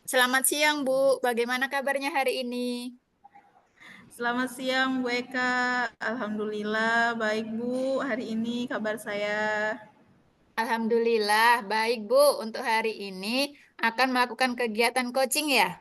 Selamat siang, Bu. Bagaimana kabarnya hari ini? Selamat siang Bu Eka, Alhamdulillah baik Bu, hari ini kabar saya. Alhamdulillah, baik, Bu. Untuk hari ini akan melakukan kegiatan coaching ya?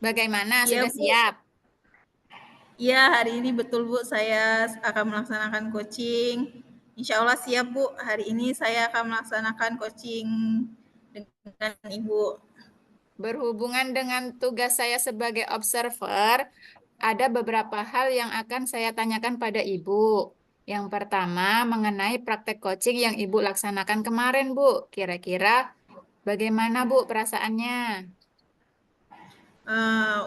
Bagaimana? Iya Sudah Bu, siap? iya hari ini betul Bu, saya akan melaksanakan coaching. Insya Allah siap Bu, hari ini saya akan melaksanakan coaching dengan Ibu. Berhubungan dengan tugas saya sebagai observer, ada beberapa hal yang akan saya tanyakan pada Ibu. Yang pertama, mengenai praktek coaching yang Ibu laksanakan kemarin, Bu. Kira-kira bagaimana, Bu, perasaannya?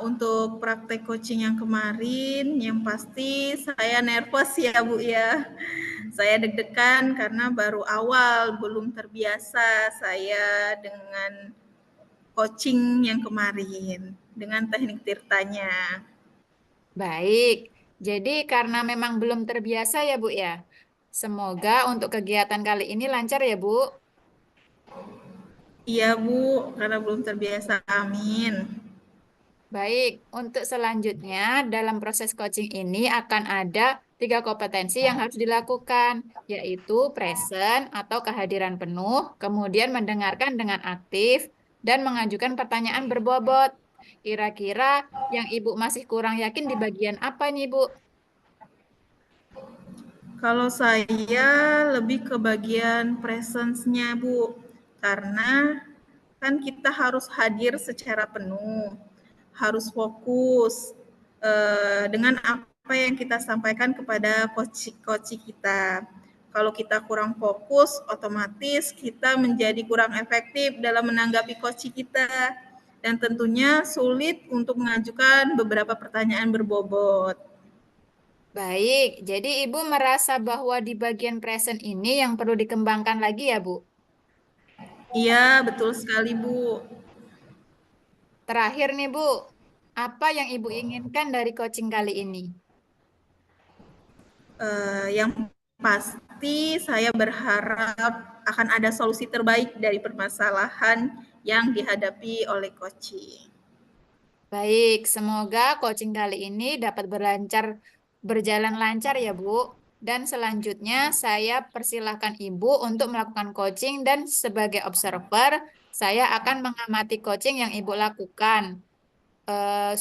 Untuk praktek coaching yang kemarin, yang pasti saya nervous ya Bu ya. Saya deg-degan karena baru awal, belum terbiasa saya dengan coaching yang kemarin dengan teknik tirtanya. Baik, jadi karena memang belum terbiasa ya Bu ya. Semoga untuk kegiatan kali ini lancar ya Bu. Iya Bu, karena belum terbiasa. Amin. Baik, untuk selanjutnya dalam proses coaching ini akan ada tiga kompetensi yang harus dilakukan, yaitu present atau kehadiran penuh, kemudian mendengarkan dengan aktif, dan mengajukan pertanyaan berbobot. Kira-kira yang Ibu masih kurang yakin di bagian apa nih Bu? Kalau saya lebih ke bagian presence-nya Bu, karena kan kita harus hadir secara penuh, harus fokus dengan apa yang kita sampaikan kepada coach kita. Kalau kita kurang fokus, otomatis kita menjadi kurang efektif dalam menanggapi coach kita dan tentunya sulit untuk mengajukan beberapa pertanyaan berbobot. Baik, jadi Ibu merasa bahwa di bagian present ini yang perlu dikembangkan lagi ya, Bu? Iya, betul sekali, Bu. Terakhir nih, Bu, apa yang Ibu inginkan dari coaching kali ini? Yang pasti saya berharap akan ada solusi terbaik dari permasalahan yang dihadapi oleh coaching. Baik, semoga coaching kali ini dapat berjalan lancar ya, Bu. Dan selanjutnya saya persilahkan Ibu untuk melakukan coaching dan sebagai observer, saya akan mengamati coaching yang Ibu lakukan. Eh,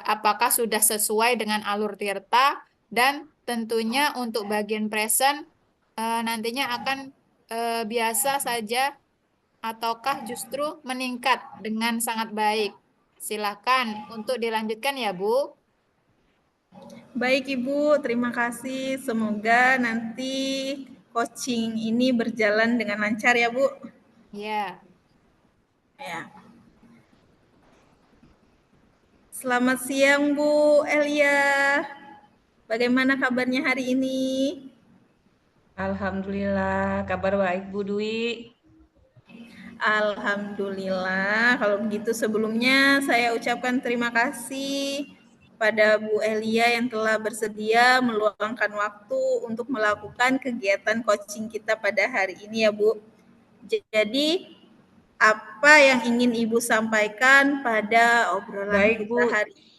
apakah sudah sesuai dengan alur Tirta dan tentunya untuk bagian present nantinya akan biasa saja ataukah justru meningkat dengan sangat baik. Silakan untuk dilanjutkan ya, Bu. Baik Ibu, terima kasih. Semoga nanti coaching ini berjalan dengan lancar ya Bu. Ya, Ya. Selamat siang Bu Elia. Bagaimana kabarnya hari ini? Alhamdulillah, kabar baik Bu Dwi. Alhamdulillah. Kalau begitu sebelumnya saya ucapkan terima kasih pada Bu Elia yang telah bersedia meluangkan waktu untuk melakukan kegiatan coaching kita pada hari ini ya Bu. Jadi apa yang ingin Ibu sampaikan pada obrolan Baik kita Bu, hari ini?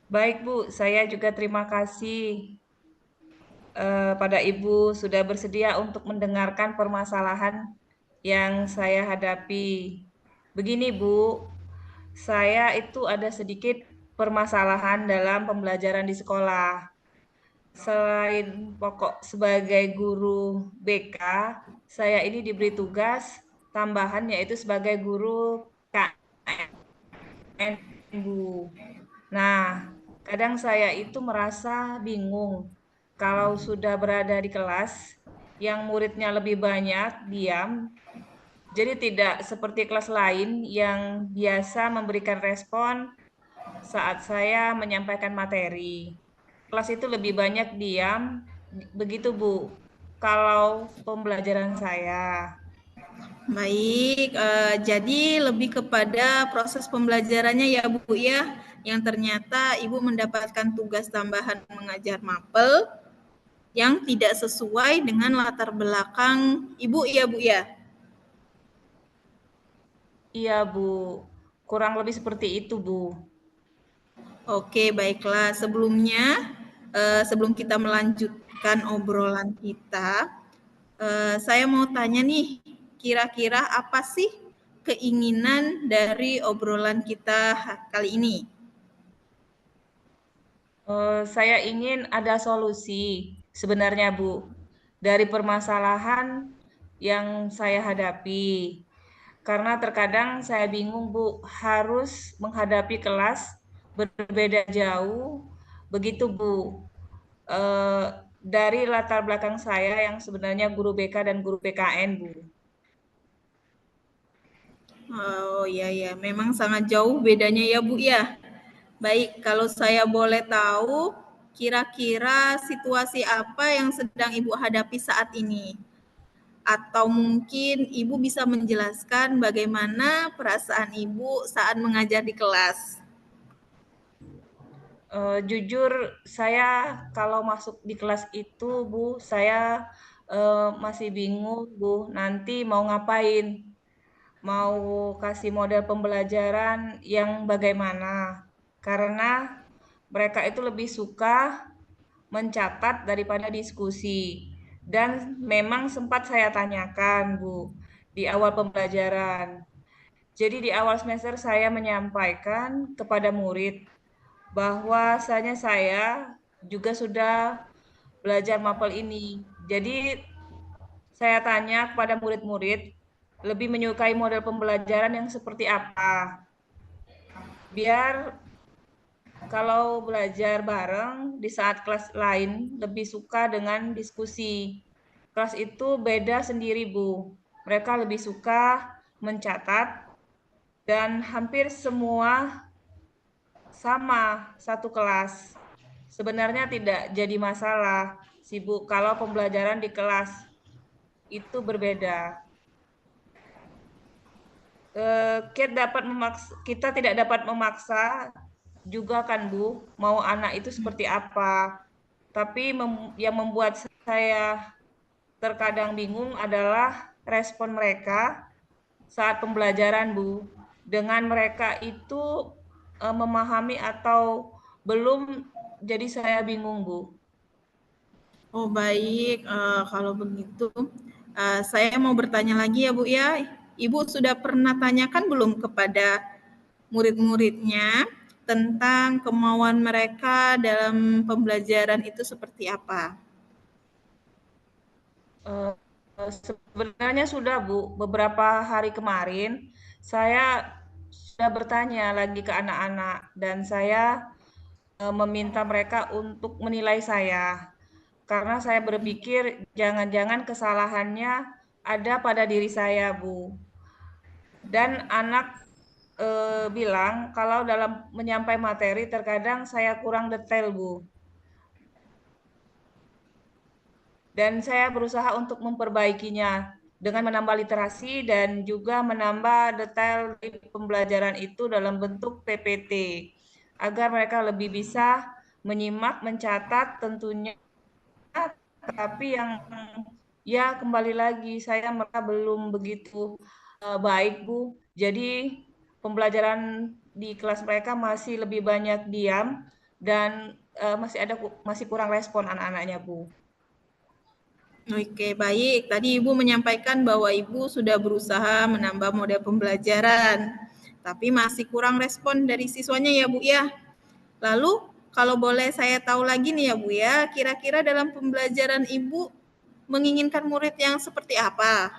baik Bu. Saya juga terima kasih pada Ibu sudah bersedia untuk mendengarkan permasalahan yang saya hadapi. Begini Bu, saya itu ada sedikit permasalahan dalam pembelajaran di sekolah. Selain pokok sebagai guru BK, saya ini diberi tugas tambahan yaitu sebagai guru KN, Bu. Nah, kadang saya itu merasa bingung kalau sudah berada di kelas yang muridnya lebih banyak diam, jadi tidak seperti kelas lain yang biasa memberikan respon saat saya menyampaikan materi. Kelas itu lebih banyak diam, begitu Bu. Kalau pembelajaran saya. Baik, jadi lebih kepada proses pembelajarannya ya Bu ya, yang ternyata Ibu mendapatkan tugas tambahan mengajar mapel yang tidak sesuai dengan latar belakang Ibu ya Bu ya? Iya, Bu. Kurang lebih seperti itu, Bu. Oke, baiklah. Sebelum kita melanjutkan obrolan kita, saya mau tanya nih, kira-kira apa sih keinginan dari obrolan kita kali ini? Saya ingin ada solusi sebenarnya, Bu, dari permasalahan yang saya hadapi. Karena terkadang saya bingung, Bu, harus menghadapi kelas berbeda jauh. Begitu, Bu. Eh, dari latar belakang saya yang sebenarnya guru BK dan guru PKN, Bu. Oh iya ya, memang sangat jauh bedanya ya Bu ya. Baik, kalau saya boleh tahu, kira-kira situasi apa yang sedang Ibu hadapi saat ini? Atau mungkin Ibu bisa menjelaskan bagaimana perasaan Ibu saat mengajar di kelas? Jujur, saya kalau masuk di kelas itu, Bu, saya masih bingung, Bu, nanti mau ngapain? Mau kasih model pembelajaran yang bagaimana? Karena mereka itu lebih suka mencatat daripada diskusi. Dan memang sempat saya tanyakan, Bu, di awal pembelajaran. Jadi di awal semester saya menyampaikan kepada murid bahwasanya saya juga sudah belajar mapel ini. Jadi saya tanya kepada murid-murid lebih menyukai model pembelajaran yang seperti apa. Biar kalau belajar bareng di saat kelas lain lebih suka dengan diskusi. Kelas itu beda sendiri, Bu. Mereka lebih suka mencatat dan hampir semua sama satu kelas. Sebenarnya tidak jadi masalah, sibuk kalau pembelajaran di kelas itu berbeda. Kita tidak dapat memaksa juga kan Bu, mau anak itu seperti apa. Tapi yang membuat saya terkadang bingung adalah respon mereka saat pembelajaran Bu. Dengan mereka itu memahami atau belum, jadi saya bingung Bu. Oh baik, kalau begitu saya mau bertanya lagi ya Bu ya. Ibu sudah pernah tanyakan belum kepada murid-muridnya tentang kemauan mereka dalam pembelajaran itu seperti apa? Eh, Sebenarnya sudah Bu, beberapa hari kemarin saya sudah bertanya lagi ke anak-anak dan saya meminta mereka untuk menilai saya karena saya berpikir jangan-jangan kesalahannya ada pada diri saya Bu. Dan anak bilang kalau dalam menyampaikan materi terkadang saya kurang detail Bu. Dan saya berusaha untuk memperbaikinya dengan menambah literasi dan juga menambah detail di pembelajaran itu dalam bentuk PPT agar mereka lebih bisa menyimak, mencatat tentunya, tapi yang ya kembali lagi saya merasa belum begitu baik Bu. Jadi pembelajaran di kelas mereka masih lebih banyak diam dan masih kurang respon anak-anaknya Bu. Oke, baik. Tadi Ibu menyampaikan bahwa Ibu sudah berusaha menambah model pembelajaran, tapi masih kurang respon dari siswanya ya Bu ya. Lalu kalau boleh saya tahu lagi nih ya Bu ya, kira-kira dalam pembelajaran Ibu menginginkan murid yang seperti apa?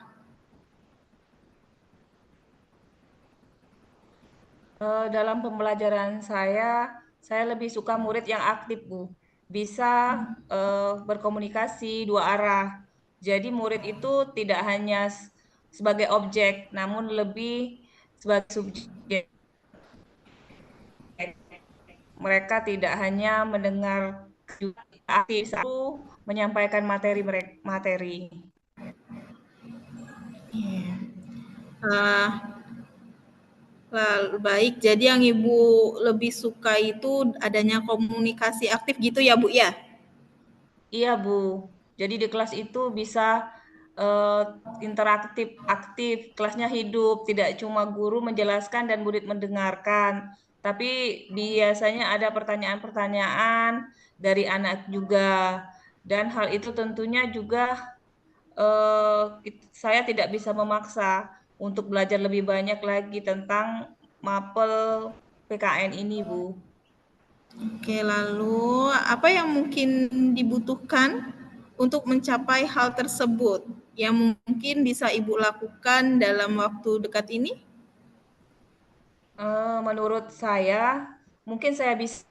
Dalam pembelajaran saya lebih suka murid yang aktif, Bu. Bisa berkomunikasi dua arah. Jadi murid itu tidak hanya sebagai objek, namun lebih sebagai subjek. Mereka tidak hanya mendengar, juga aktif satu menyampaikan materi. Uh, baik, jadi yang Ibu lebih suka itu adanya komunikasi aktif gitu ya Bu ya? Iya, Bu. Jadi di kelas itu bisa eh, interaktif, aktif, kelasnya hidup, tidak cuma guru menjelaskan dan murid mendengarkan, tapi biasanya ada pertanyaan-pertanyaan dari anak juga. Dan hal itu tentunya juga saya tidak bisa memaksa untuk belajar lebih banyak lagi tentang mapel PKN ini, Bu. Oke, lalu apa yang mungkin dibutuhkan untuk mencapai hal tersebut yang mungkin bisa Ibu lakukan dalam waktu dekat ini? Menurut saya, mungkin saya bisa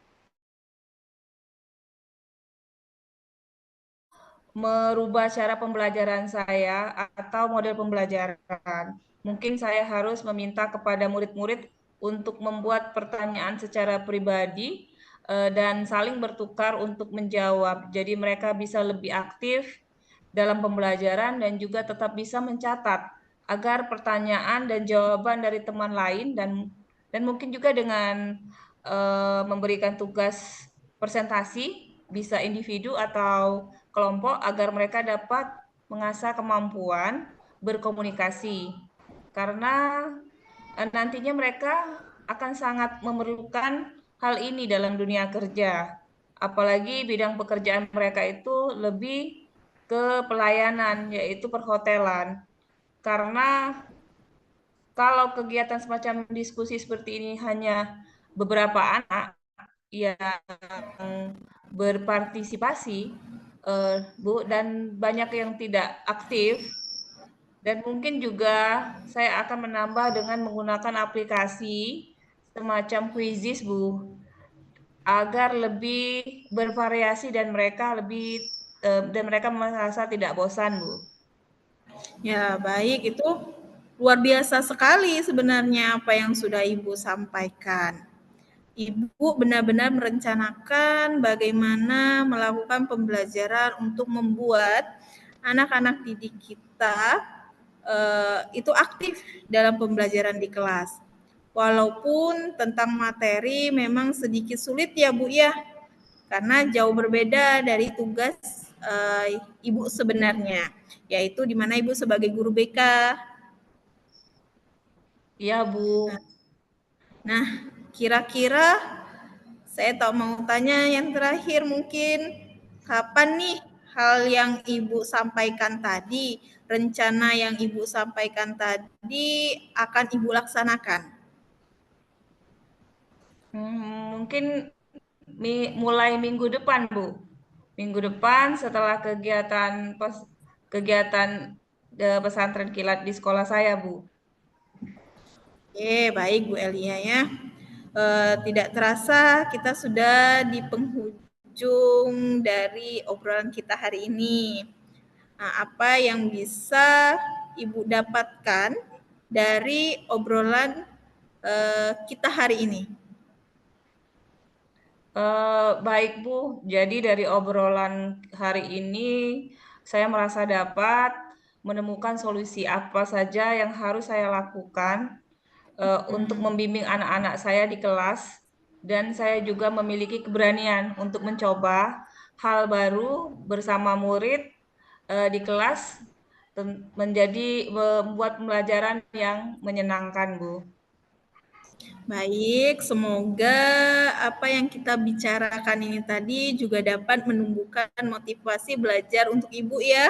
merubah cara pembelajaran saya atau model pembelajaran. Mungkin saya harus meminta kepada murid-murid untuk membuat pertanyaan secara pribadi dan saling bertukar untuk menjawab. Jadi mereka bisa lebih aktif dalam pembelajaran dan juga tetap bisa mencatat agar pertanyaan dan jawaban dari teman lain dan mungkin juga dengan memberikan tugas presentasi bisa individu atau kelompok agar mereka dapat mengasah kemampuan berkomunikasi. Karena nantinya mereka akan sangat memerlukan hal ini dalam dunia kerja. Apalagi bidang pekerjaan mereka itu lebih ke pelayanan, yaitu perhotelan. Karena kalau kegiatan semacam diskusi seperti ini hanya beberapa anak yang berpartisipasi, Bu, dan banyak yang tidak aktif, dan mungkin juga saya akan menambah dengan menggunakan aplikasi semacam Quizizz, Bu, agar lebih bervariasi dan mereka merasa tidak bosan, Bu. Ya, baik, itu luar biasa sekali sebenarnya apa yang sudah Ibu sampaikan. Ibu benar-benar merencanakan bagaimana melakukan pembelajaran untuk membuat anak-anak didik kita itu aktif dalam pembelajaran di kelas. Walaupun tentang materi memang sedikit sulit ya Bu ya, karena jauh berbeda dari tugas Ibu sebenarnya, yaitu di mana Ibu sebagai guru BK. Iya, Bu. Nah, kira-kira saya tak mau tanya yang terakhir mungkin, kapan nih hal yang Ibu sampaikan tadi, rencana yang Ibu sampaikan tadi akan Ibu laksanakan? Mungkin mulai minggu depan, Bu. Minggu depan setelah kegiatan pesantren kilat di sekolah saya, Bu. Oke, baik Bu Elia ya. Tidak terasa kita sudah di penghujung dari obrolan kita hari ini. Nah, apa yang bisa Ibu dapatkan dari obrolan kita hari ini? Baik, Bu. Jadi dari obrolan hari ini, saya merasa dapat menemukan solusi apa saja yang harus saya lakukan untuk membimbing anak-anak saya di kelas, dan saya juga memiliki keberanian untuk mencoba hal baru bersama murid di kelas, membuat pembelajaran yang menyenangkan, Bu. Baik, semoga apa yang kita bicarakan ini tadi juga dapat menumbuhkan motivasi belajar untuk Ibu ya.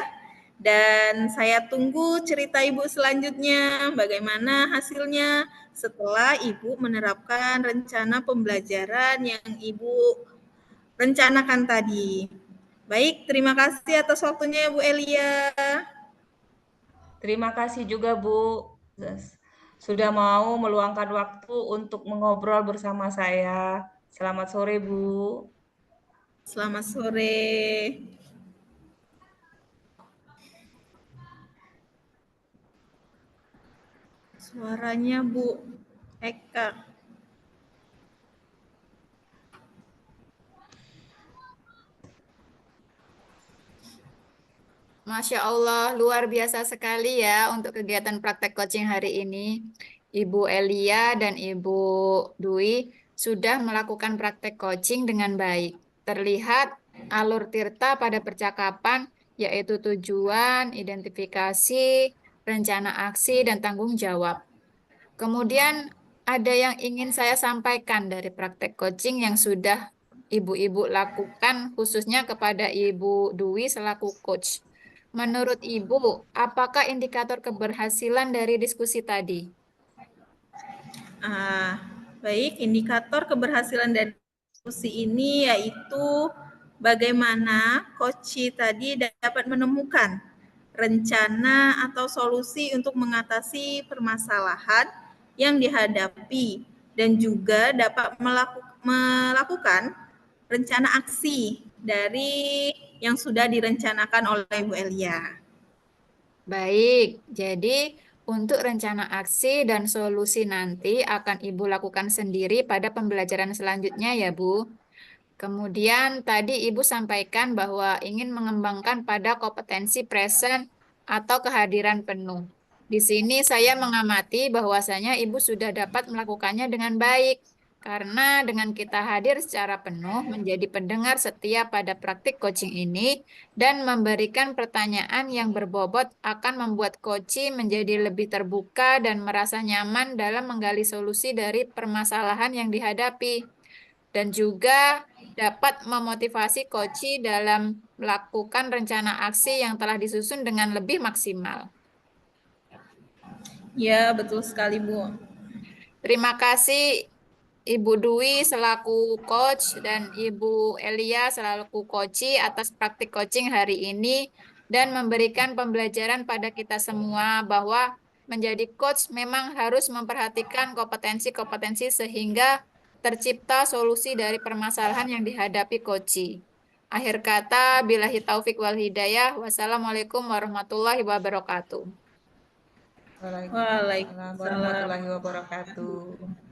Dan saya tunggu cerita Ibu selanjutnya, bagaimana hasilnya setelah Ibu menerapkan rencana pembelajaran yang Ibu rencanakan tadi. Baik, terima kasih atas waktunya Bu Elia. Terima kasih juga, Bu, sudah mau meluangkan waktu untuk mengobrol bersama saya. Selamat sore, Bu. Selamat sore. Suaranya Bu Eka. Masya Allah, luar biasa sekali ya untuk kegiatan praktek coaching hari ini. Ibu Elia dan Ibu Dwi sudah melakukan praktek coaching dengan baik. Terlihat alur Tirta pada percakapan, yaitu tujuan, identifikasi, rencana aksi, dan tanggung jawab. Kemudian ada yang ingin saya sampaikan dari praktek coaching yang sudah ibu-ibu lakukan, khususnya kepada Ibu Dwi selaku coach. Menurut Ibu, apakah indikator keberhasilan dari diskusi tadi? Baik, indikator keberhasilan dari diskusi ini yaitu bagaimana coach tadi dapat menemukan rencana atau solusi untuk mengatasi permasalahan yang dihadapi dan juga dapat melakukan rencana aksi dari yang sudah direncanakan oleh Bu Elia. Baik, jadi untuk rencana aksi dan solusi nanti akan Ibu lakukan sendiri pada pembelajaran selanjutnya ya, Bu. Kemudian tadi Ibu sampaikan bahwa ingin mengembangkan pada kompetensi present atau kehadiran penuh. Di sini saya mengamati bahwasanya Ibu sudah dapat melakukannya dengan baik. Karena dengan kita hadir secara penuh menjadi pendengar setia pada praktik coaching ini dan memberikan pertanyaan yang berbobot akan membuat coach menjadi lebih terbuka dan merasa nyaman dalam menggali solusi dari permasalahan yang dihadapi. Dan juga dapat memotivasi coach dalam melakukan rencana aksi yang telah disusun dengan lebih maksimal. Ya, betul sekali, Bu. Terima kasih Ibu Dwi selaku coach dan Ibu Elia selaku coach atas praktik coaching hari ini dan memberikan pembelajaran pada kita semua bahwa menjadi coach memang harus memperhatikan kompetensi-kompetensi sehingga tercipta solusi dari permasalahan yang dihadapi coach. Akhir kata, billahi taufik wal hidayah. Wassalamualaikum warahmatullahi wabarakatuh. Waalaikumsalam Waalaikumsalam. warahmatullahi wabarakatuh.